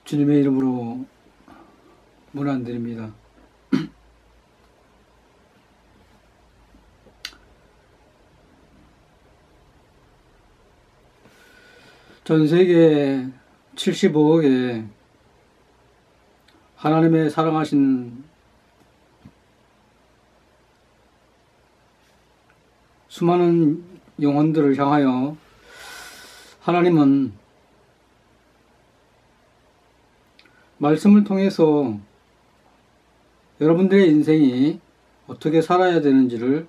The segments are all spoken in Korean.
주님의 이름으로 문안드립니다. 전 세계 75억의 하나님의 사랑하신 수많은 영혼들을 향하여 하나님은 말씀을 통해서 여러분들의 인생이 어떻게 살아야 되는지를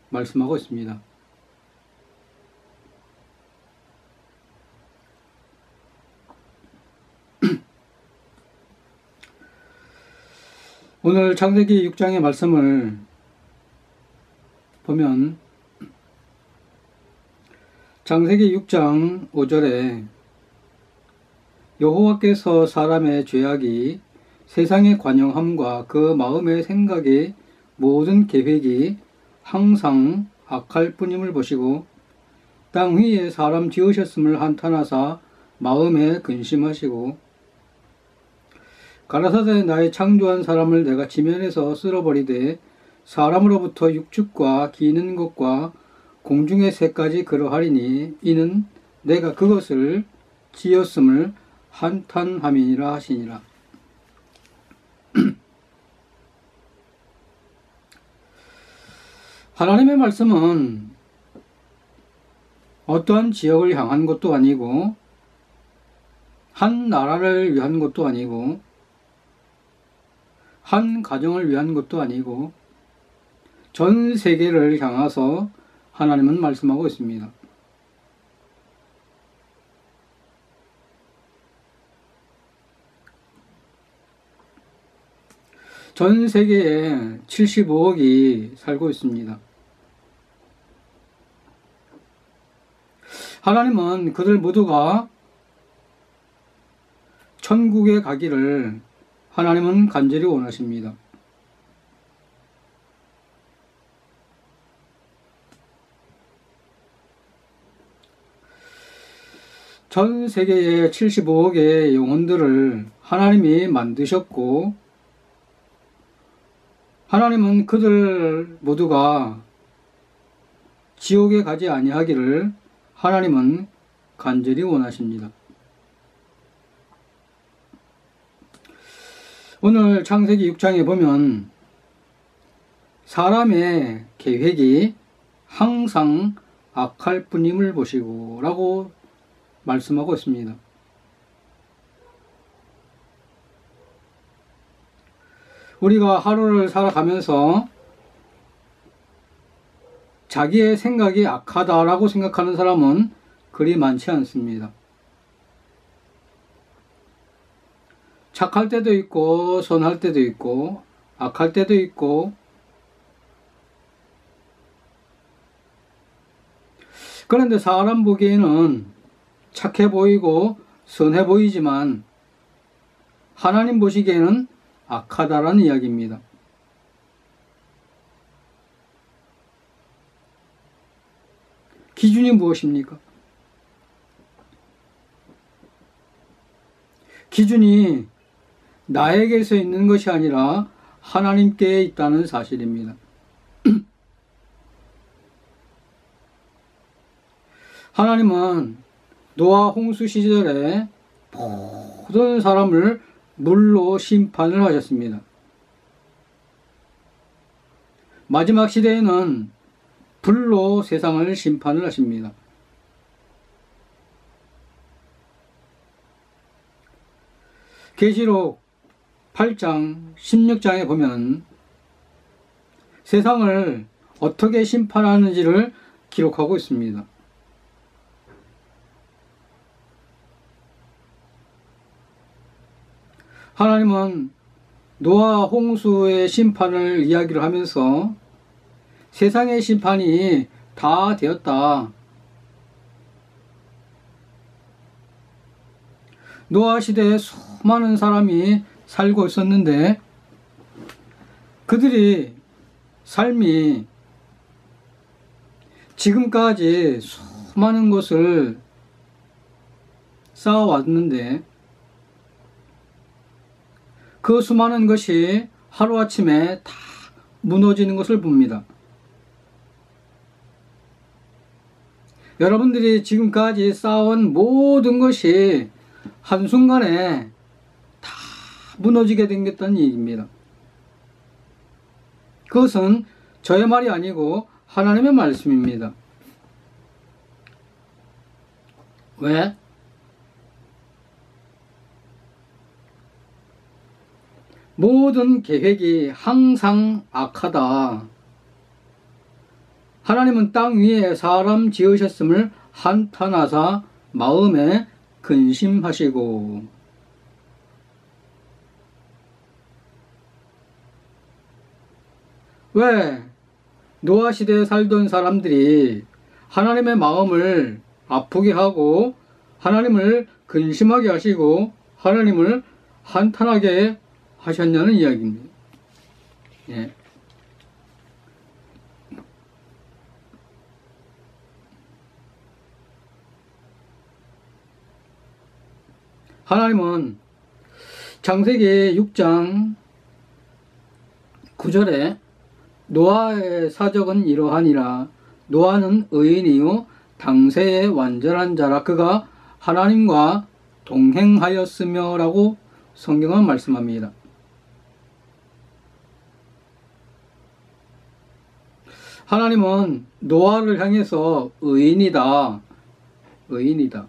말씀하고 있습니다. 오늘 창세기 6장의 말씀을 보면 창세기 6장 5절에 여호와께서 사람의 죄악이 세상의 관영함과 그 마음의 생각의 모든 계획이 항상 악할 뿐임을 보시고 땅 위에 사람 지으셨음을 한탄하사 마음에 근심하시고 가라사대 나의 창조한 사람을 내가 지면에서 쓸어버리되 사람으로부터 육축과 기는 것과 공중의 새까지 그러하리니 이는 내가 그것을 지었음을 한탄함이니라 하시니라. 하나님의 말씀은 어떠한 지역을 향한 것도 아니고 한 나라를 위한 것도 아니고 한 가정을 위한 것도 아니고 전 세계를 향해서 하나님은 말씀하고 있습니다. 전 세계에 75억이 살고 있습니다. 하나님은 그들 모두가 천국에 가기를 하나님은 간절히 원하십니다. 전 세계의 75억의 영혼들을 하나님이 만드셨고 하나님은 그들 모두가 지옥에 가지 아니하기를 하나님은 간절히 원하십니다. 오늘 창세기 6장에 보면 사람의 계획이 항상 악할 뿐임을 보시고 라고 말씀하고 있습니다. 우리가 하루를 살아가면서 자기의 생각이 악하다라고 생각하는 사람은 그리 많지 않습니다. 착할 때도 있고 선할 때도 있고 악할 때도 있고 그런데 사람 보기에는 착해 보이고 선해 보이지만 하나님 보시기에는 악하다라는 이야기입니다. 기준이 무엇입니까? 기준이 나에게서 있는 것이 아니라 하나님께 있다는 사실입니다. 하나님은 노아 홍수 시절에 모든 사람을 물로 심판을 하셨습니다. 마지막 시대에는 불로 세상을 심판을 하십니다. 계시록 8장 16장에 보면 세상을 어떻게 심판하는지를 기록하고 있습니다. 하나님은 노아 홍수의 심판을 이야기를 하면서 세상의 심판이 다 되었다. 노아 시대에 수많은 사람이 살고 있었는데 그들이 삶이 지금까지 수많은 것을 쌓아왔는데 그 수많은 것이 하루아침에 다 무너지는 것을 봅니다. 여러분들이 지금까지 쌓아온 모든 것이 한순간에 다 무너지게 생겼다는 얘기입니다. 그것은 저의 말이 아니고 하나님의 말씀입니다. 왜? 모든 계획이 항상 악하다. 하나님은 땅 위에 사람 지으셨음을 한탄하사 마음에 근심하시고. 왜 노아 시대에 살던 사람들이 하나님의 마음을 아프게 하고 하나님을 근심하게 하시고 하나님을 한탄하게 하셨냐는 이야기입니다. 예. 하나님은 창세기 6장 9절에 노아의 사적은 이러하니라. 노아는 의인이요 당세의 완전한 자라. 그가 하나님과 동행하였으며 라고 성경은 말씀합니다. 하나님은 노아를 향해서 의인이다. 의인이다.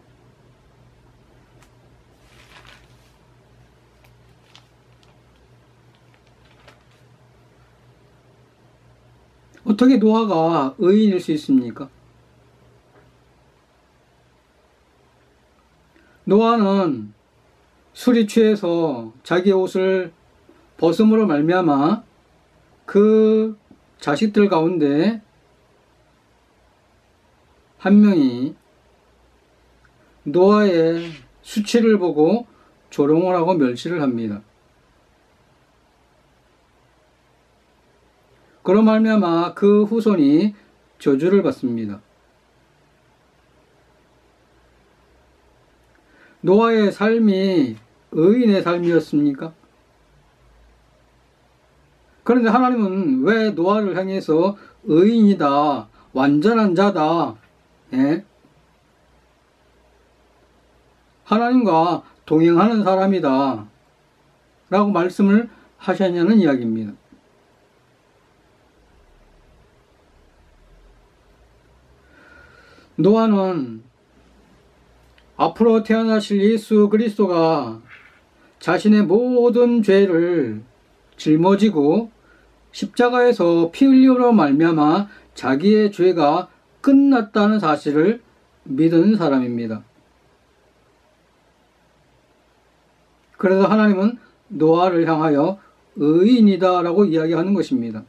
어떻게 노아가 의인일 수 있습니까? 노아는 술이 취해서 자기 옷을 벗음으로 말미암아 그 자식들 가운데 한 명이 노아의 수치를 보고 조롱을 하고 멸시를 합니다. 그로 말미암아 그 후손이 저주를 받습니다. 노아의 삶이 의인의 삶이었습니까? 그런데 하나님은 왜 노아를 향해서 의인이다, 완전한 자다, 예? 하나님과 동행하는 사람이다 라고 말씀을 하셨냐는 이야기입니다. 노아는 앞으로 태어나실 예수 그리스도가 자신의 모든 죄를 짊어지고 십자가에서 피 흘림으로 말미암아 자기의 죄가 끝났다는 사실을 믿은 사람입니다. 그래서 하나님은 노아를 향하여 의인이다 라고 이야기하는 것입니다.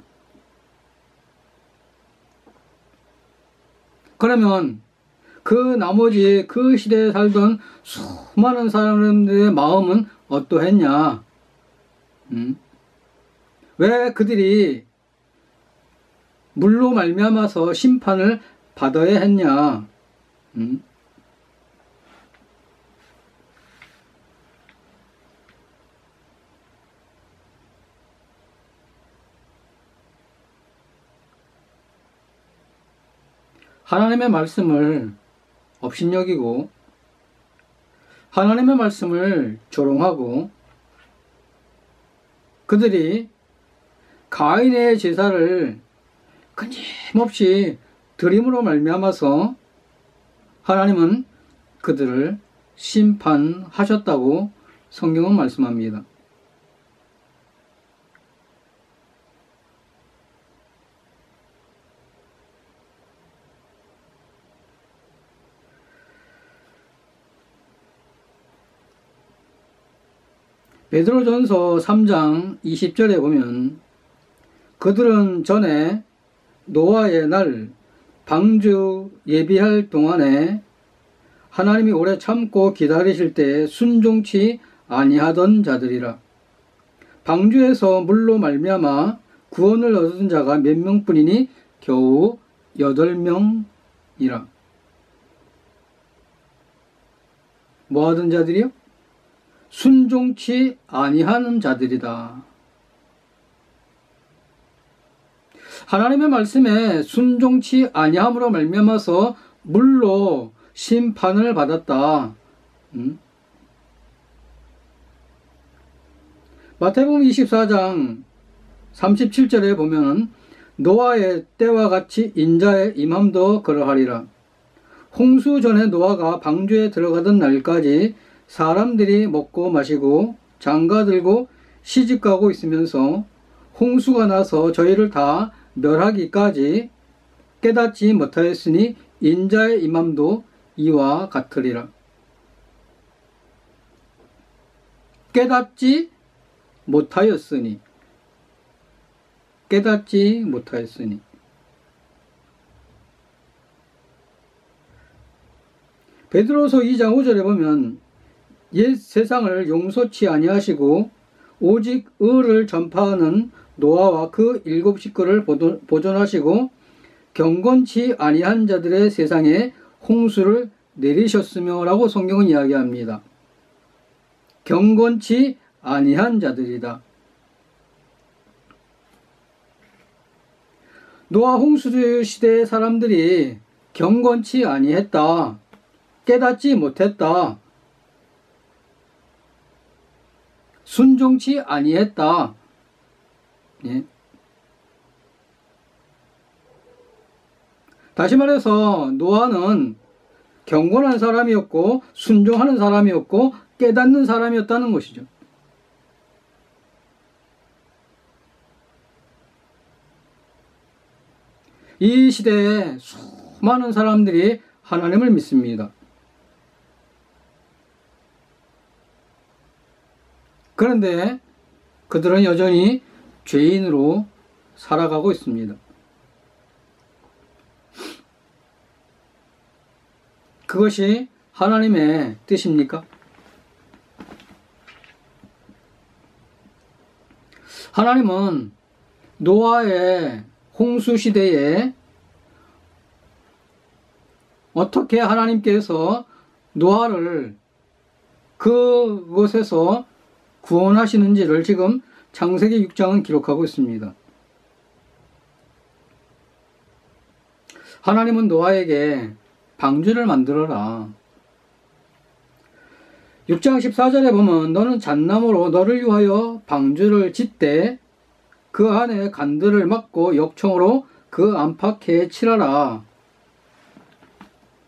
그러면 그 나머지 그 시대에 살던 수많은 사람들의 마음은 어떠했냐? 왜 그들이 물로 말미암아서 심판을 받아야 했냐? 하나님의 말씀을 업신여기고 하나님의 말씀을 조롱하고 그들이 가인의 제사를 끊임없이 드림으로 말미암아서 하나님은 그들을 심판하셨다고 성경은 말씀합니다. 베드로전서 3장 20절에 보면 그들은 전에 노아의 날 방주 예비할 동안에 하나님이 오래 참고 기다리실 때 순종치 아니하던 자들이라. 방주에서 물로 말미암아 구원을 얻은 자가 몇 명뿐이니 겨우 8명이라. 뭐 하던 자들이요? 순종치 아니하는 자들이다. 하나님의 말씀에 순종치 아니함으로 말미암아서 물로 심판을 받았다. 마태복음 24장 37절에 보면 노아의 때와 같이 인자의 임함도 그러하리라. 홍수 전에 노아가 방주에 들어가던 날까지 사람들이 먹고 마시고 장가들고 시집가고 있으면서 홍수가 나서 저희를 다 멸하기까지 깨닫지 못하였으니 인자의 임함도 이와 같으리라. 깨닫지 못하였으니 베드로서 2장 5절에 보면 옛 세상을 용서치 아니하시고 오직 의를 전파하는 노아와 그 7 식구를 보존하시고 경건치 아니한 자들의 세상에 홍수를 내리셨으며 라고 성경은 이야기합니다. 경건치 아니한 자들이다. 노아 홍수 시대의 사람들이 경건치 아니했다. 깨닫지 못했다. 순종치 아니했다. 예. 다시 말해서 노아는 경건한 사람이었고 순종하는 사람이었고 깨닫는 사람이었다는 것이죠. 이 시대에 수많은 사람들이 하나님을 믿습니다. 그런데 그들은 여전히 죄인으로 살아가고 있습니다. 그것이 하나님의 뜻입니까? 하나님은 노아의 홍수 시대에 어떻게 하나님께서 노아를 그곳에서 구원하시는지를 지금 창세기 6장은 기록하고 있습니다. 하나님은 노아에게 방주를 만들어라. 6장 14절에 보면 너는 잣나무로 너를 위하여 방주를 짓되 그 안에 간들을 막고 역청으로 그 안팎에 칠하라.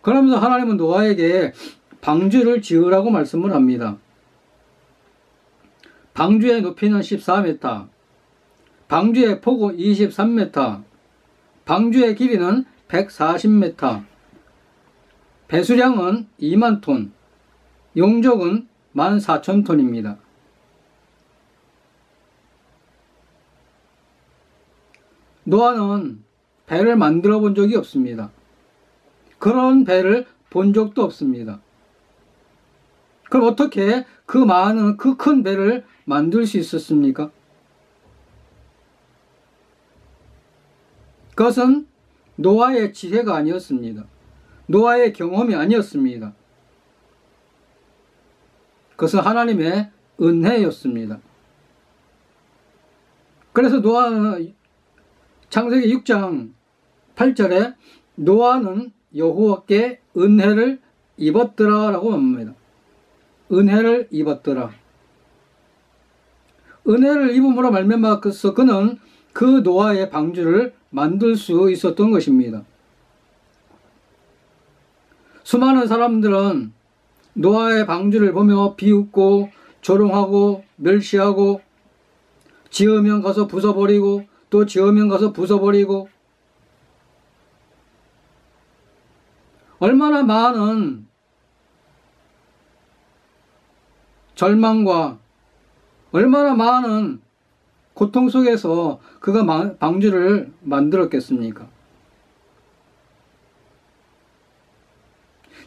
그러면서 하나님은 노아에게 방주를 지으라고 말씀을 합니다. 방주의 높이는 14m, 방주의 폭은 23m, 방주의 길이는 140m, 배수량은 2만 톤, 용적은 14,000톤입니다. 노아는 배를 만들어 본 적이 없습니다. 그런 배를 본 적도 없습니다. 그럼 어떻게 그 큰 배를 만들 수 있었습니까? 그것은 노아의 지혜가 아니었습니다. 노아의 경험이 아니었습니다. 그것은 하나님의 은혜였습니다. 그래서 창세기 6장 8절에 노아는 여호와께 은혜를 입었더라 라고 합니다. 은혜를 입었더라. 은혜를 입음으로 말미암아서 그는 그 노아의 방주를 만들 수 있었던 것입니다. 수많은 사람들은 노아의 방주를 보며 비웃고 조롱하고 멸시하고 지으면 가서 부숴버리고 또 지으면 가서 부숴버리고 얼마나 많은 절망과 얼마나 많은 고통 속에서 그가 방주를 만들었겠습니까?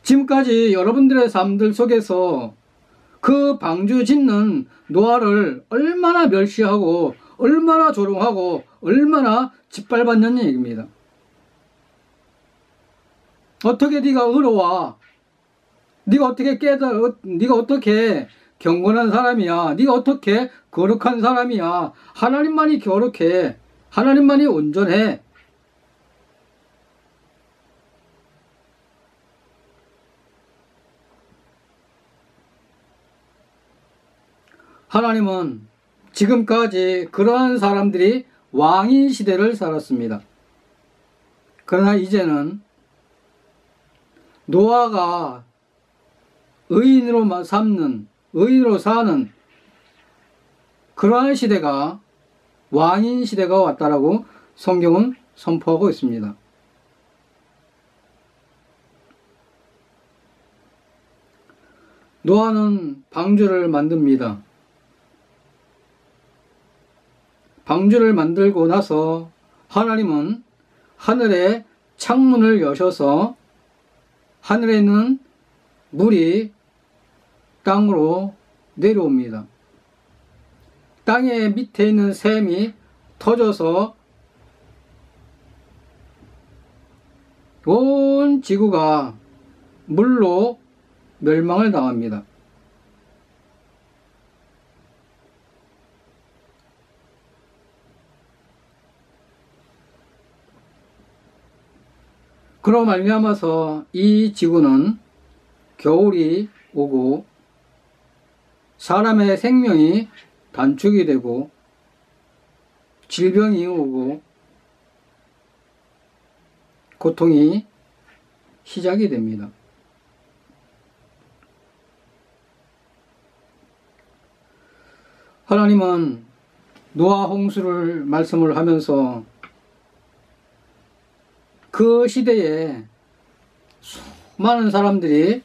지금까지 여러분들의 삶들 속에서 그 방주 짓는 노아를 얼마나 멸시하고 얼마나 조롱하고 얼마나 짓밟았냐는 얘기입니다. 어떻게 네가 의로워? 네가 어떻게 경건한 사람이야. 네가 어떻게 거룩한 사람이야. 하나님만이 거룩해. 하나님만이 온전해. 하나님은 지금까지 그러한 사람들이 왕인 시대를 살았습니다. 그러나 이제는 노아가 의인으로 사는 그러한 시대가 왕인 시대가 왔다라고 성경은 선포하고 있습니다. 노아는 방주를 만듭니다. 방주를 만들고 나서 하나님은 하늘에 창문을 여셔서 하늘에 있는 물이 땅으로 내려옵니다. 땅의 밑에 있는 샘이 터져서 온 지구가 물로 멸망을 당합니다. 그로 말미암아서 이 지구는 겨울이 오고 사람의 생명이 단축이 되고 질병이 오고 고통이 시작이 됩니다. 하나님은 노아 홍수를 말씀을 하면서 그 시대에 수많은 사람들이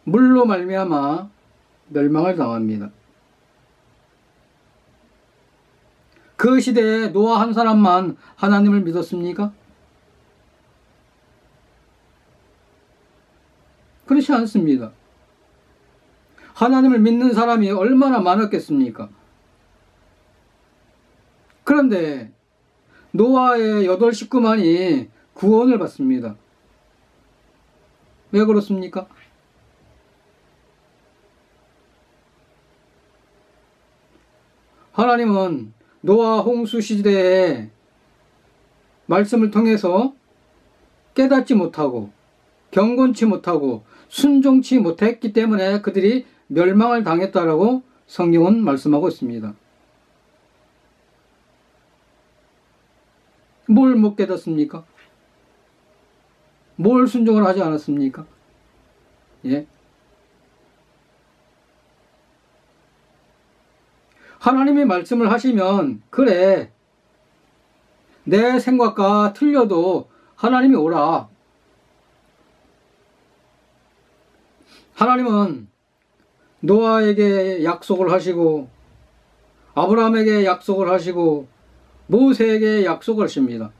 물로 말미암아 멸망을 당합니다. 그 시대에 노아 한 사람만 하나님을 믿었습니까? 그렇지 않습니다. 하나님을 믿는 사람이 얼마나 많았겠습니까? 그런데 노아의 8 식구만이 구원을 받습니다. 왜 그렇습니까? 하나님은 노아 홍수 시대에 말씀을 통해서 깨닫지 못하고 경건치 못하고 순종치 못했기 때문에 그들이 멸망을 당했다라고 성경은 말씀하고 있습니다. 뭘 못 깨닫습니까? 뭘 순종을 하지 않았습니까? 예. 하나님이 말씀을 하시면 그래 내 생각과 틀려도 하나님이 오라. 하나님은 노아에게 약속을 하시고 아브라함에게 약속을 하시고 모세에게 약속을 하십니다.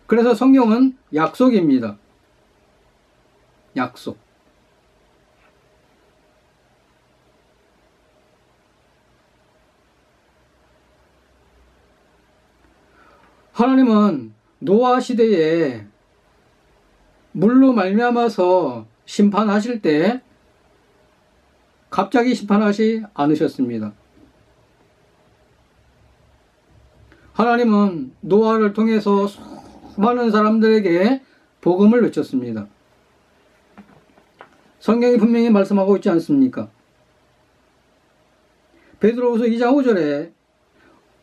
그래서 성경은 약속입니다. 약속. 하나님은 노아 시대에 물로 말미암아서 심판하실 때 갑자기 심판하지 않으셨습니다. 하나님은 노아를 통해서 수많은 사람들에게 복음을 외쳤습니다. 성경이 분명히 말씀하고 있지 않습니까? 베드로후서 2장 5절에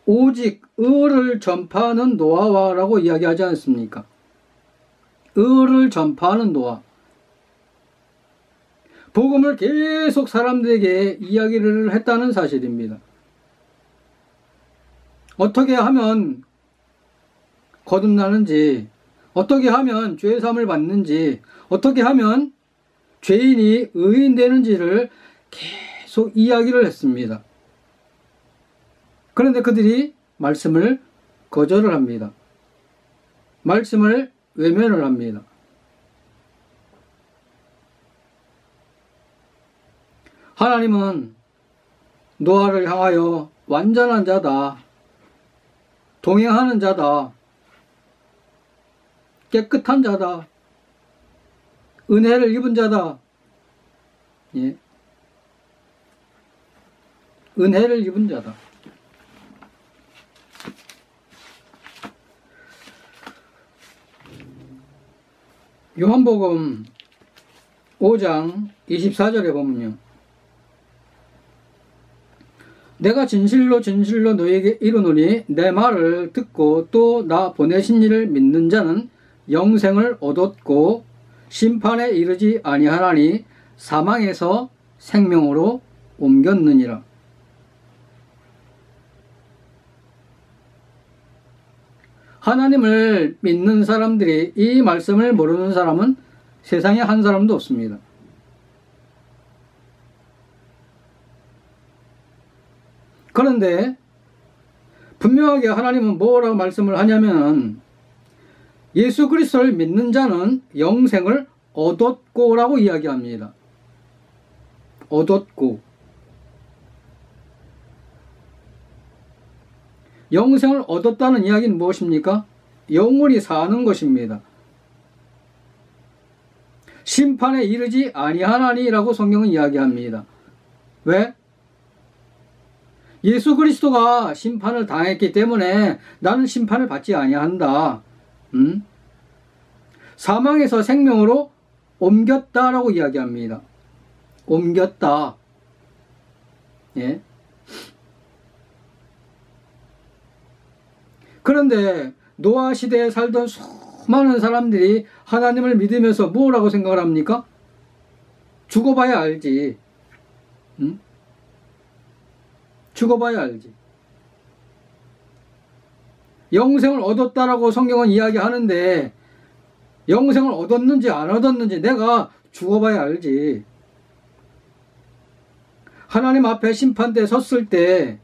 오직 의를 전파하는 노아와라고 이야기하지 않습니까? 의를 전파하는 노아. 복음을 계속 사람들에게 이야기를 했다는 사실입니다. 어떻게 하면 거듭나는지, 어떻게 하면 죄사함을 받는지, 어떻게 하면 죄인이 의인 되는지를 계속 이야기를 했습니다. 그런데 그들이 말씀을 거절을 합니다. 말씀을 외면을 합니다. 하나님은 노아를 향하여 완전한 자다, 동행하는 자다, 깨끗한 자다, 은혜를 입은 자다, 예. 은혜를 입은 자다. 요한복음 5장 24절에 보면요. 내가 진실로 진실로 너에게 이르노니 내 말을 듣고 또 나 보내신 이를 믿는 자는 영생을 얻었고 심판에 이르지 아니하나니 사망에서 생명으로 옮겼느니라. 하나님을 믿는 사람들이 이 말씀을 모르는 사람은 세상에 한 사람도 없습니다. 그런데 분명하게 하나님은 뭐라고 말씀을 하냐면 예수 그리스도를 믿는 자는 영생을 얻었고 라고 이야기합니다. 얻었고. 영생을 얻었다는 이야기는 무엇입니까? 영원히 사는 것입니다. 심판에 이르지 아니하나니라고 성경은 이야기합니다. 왜? 예수 그리스도가 심판을 당했기 때문에 나는 심판을 받지 아니한다. 사망에서 생명으로 옮겼다라고 이야기합니다. 옮겼다. 예. 그런데 노아 시대에 살던 수많은 사람들이 하나님을 믿으면서 뭐라고 생각을 합니까? 죽어봐야 알지. 죽어봐야 알지. 영생을 얻었다라고 성경은 이야기하는데 영생을 얻었는지 안 얻었는지 내가 죽어봐야 알지. 하나님 앞에 심판대에 섰을 때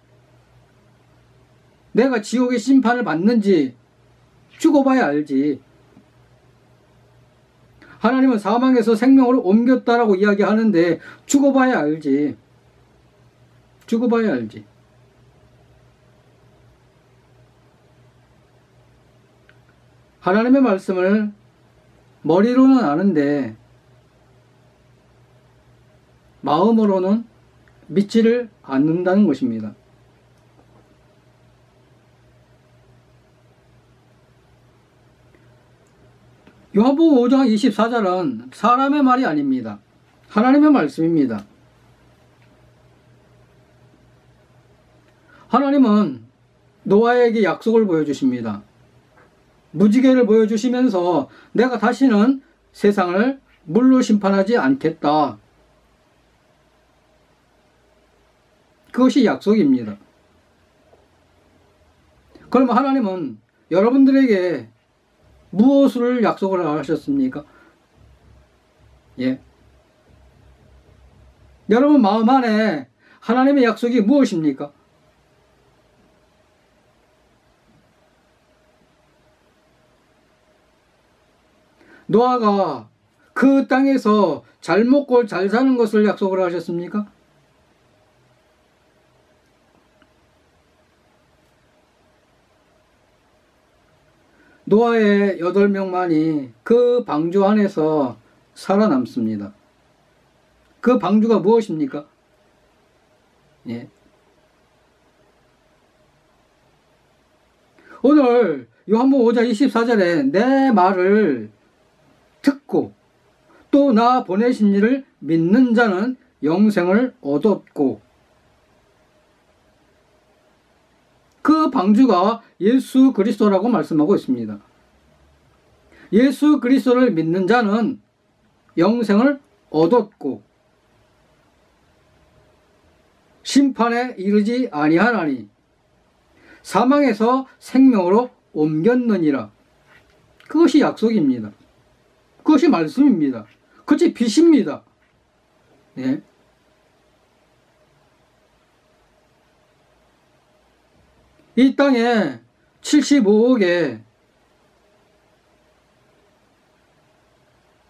내가 지옥의 심판을 받는지 죽어봐야 알지. 하나님은 사망에서 생명으로 옮겼다라고 이야기하는데 죽어봐야 알지. 죽어봐야 알지. 하나님의 말씀을 머리로는 아는데 마음으로는 믿지를 않는다는 것입니다. 요한복음 5장 24절은 사람의 말이 아닙니다. 하나님의 말씀입니다. 하나님은 노아에게 약속을 보여주십니다. 무지개를 보여주시면서 내가 다시는 세상을 물로 심판하지 않겠다. 그것이 약속입니다. 그러면 하나님은 여러분들에게 무엇을 약속을 하셨습니까? 예. 여러분 마음 안에 하나님의 약속이 무엇입니까? 노아가 그 땅에서 잘 먹고 잘 사는 것을 약속을 하셨습니까? 노아의 8명만이 그 방주 안에서 살아남습니다. 그 방주가 무엇입니까? 예. 오늘 요한복음 5장 24절에 내 말을 듣고 또 나 보내신 이를 믿는 자는 영생을 얻었고, 그 방주가 예수 그리스도라고 말씀하고 있습니다. 예수 그리스도를 믿는 자는 영생을 얻었고 심판에 이르지 아니하나니 사망에서 생명으로 옮겼느니라. 그것이 약속입니다. 그것이 말씀입니다. 그것이 빛입니다. 네. 이 땅에 75억의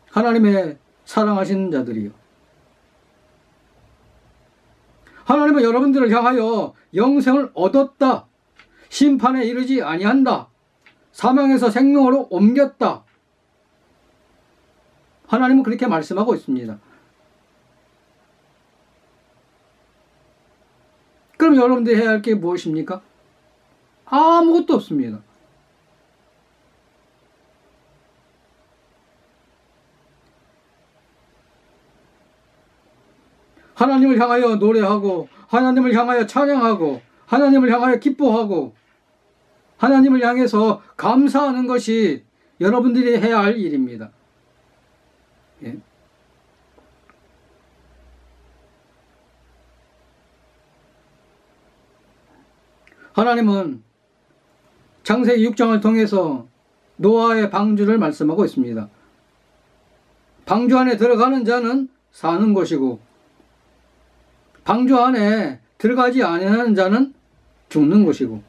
하나님의 사랑하시는 자들이요. 하나님은 여러분들을 향하여 영생을 얻었다. 심판에 이르지 아니한다. 사망에서 생명으로 옮겼다. 하나님은 그렇게 말씀하고 있습니다. 그럼 여러분들이 해야 할 게 무엇입니까? 아무것도 없습니다. 하나님을 향하여 노래하고, 하나님을 향하여 찬양하고, 하나님을 향하여 기뻐하고, 하나님을 향해서 감사하는 것이 여러분들이 해야 할 일입니다. 예. 하나님은 창세기 6장을 통해서 노아의 방주를 말씀하고 있습니다. 방주 안에 들어가는 자는 사는 것이고, 방주 안에 들어가지 아니하는 자는 죽는 것이고,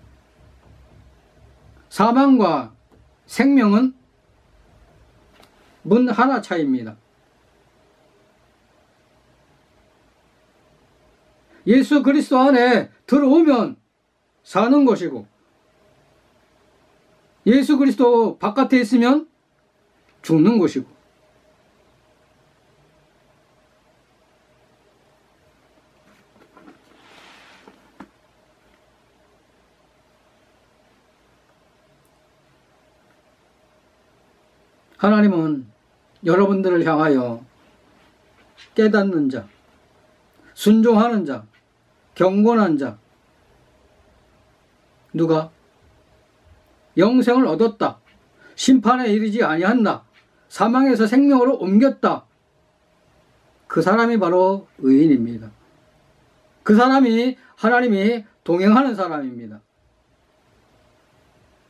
사망과 생명은 문 하나 차이입니다. 예수 그리스도 안에 들어오면 사는 것이고, 예수 그리스도 바깥에 있으면 죽는 것이고, 하나님은 여러분들을 향하여 깨닫는 자, 순종하는 자, 경건한 자, 누가 영생을 얻었다, 심판에 이르지 아니한다, 사망에서 생명으로 옮겼다, 그 사람이 바로 의인입니다. 그 사람이 하나님이 동행하는 사람입니다.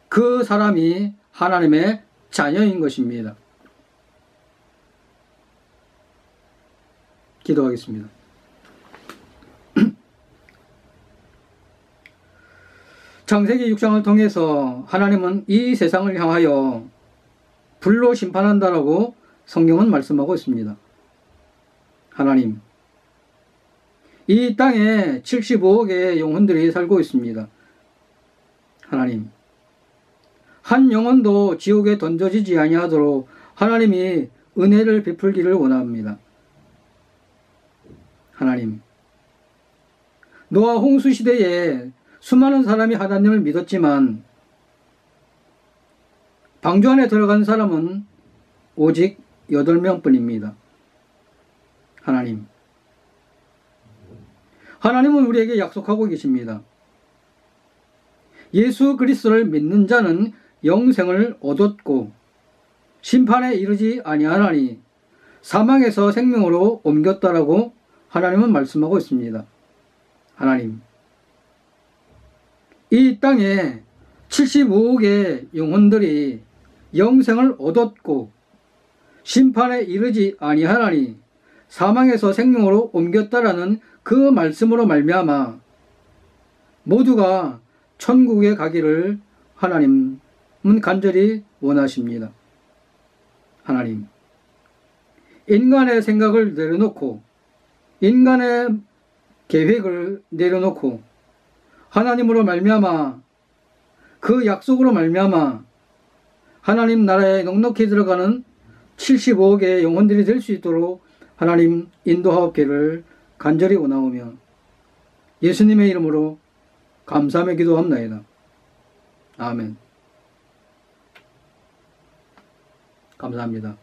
그 사람이 하나님의 자녀인 것입니다. 기도하겠습니다. 창세기 6장을 통해서 하나님은 이 세상을 향하여 불로 심판한다라고 성경은 말씀하고 있습니다. 하나님, 이 땅에 75억의 영혼들이 살고 있습니다. 하나님, 한 영혼도 지옥에 던져지지 아니하도록 하나님이 은혜를 베풀기를 원합니다. 하나님, 노아 홍수 시대에 수많은 사람이 하나님을 믿었지만 방주 안에 들어간 사람은 오직 8명뿐입니다. 하나님, 하나님은 우리에게 약속하고 계십니다. 예수 그리스도를 믿는 자는 영생을 얻었고 심판에 이르지 아니하나니 사망에서 생명으로 옮겼다라고 하나님은 말씀하고 있습니다. 하나님, 이 땅에 75억의 영혼들이 영생을 얻었고 심판에 이르지 아니하나니 사망에서 생명으로 옮겼다라는 그 말씀으로 말미암아 모두가 천국에 가기를 하나님은 간절히 원하십니다. 하나님, 인간의 생각을 내려놓고 인간의 계획을 내려놓고 하나님으로 말미암아 그 약속으로 말미암아 하나님 나라에 넉넉히 들어가는 75억의 영혼들이 될 수 있도록 하나님 인도하옵기를 간절히 원하오며 예수님의 이름으로 감사하며 기도합나이다. 아멘. 감사합니다.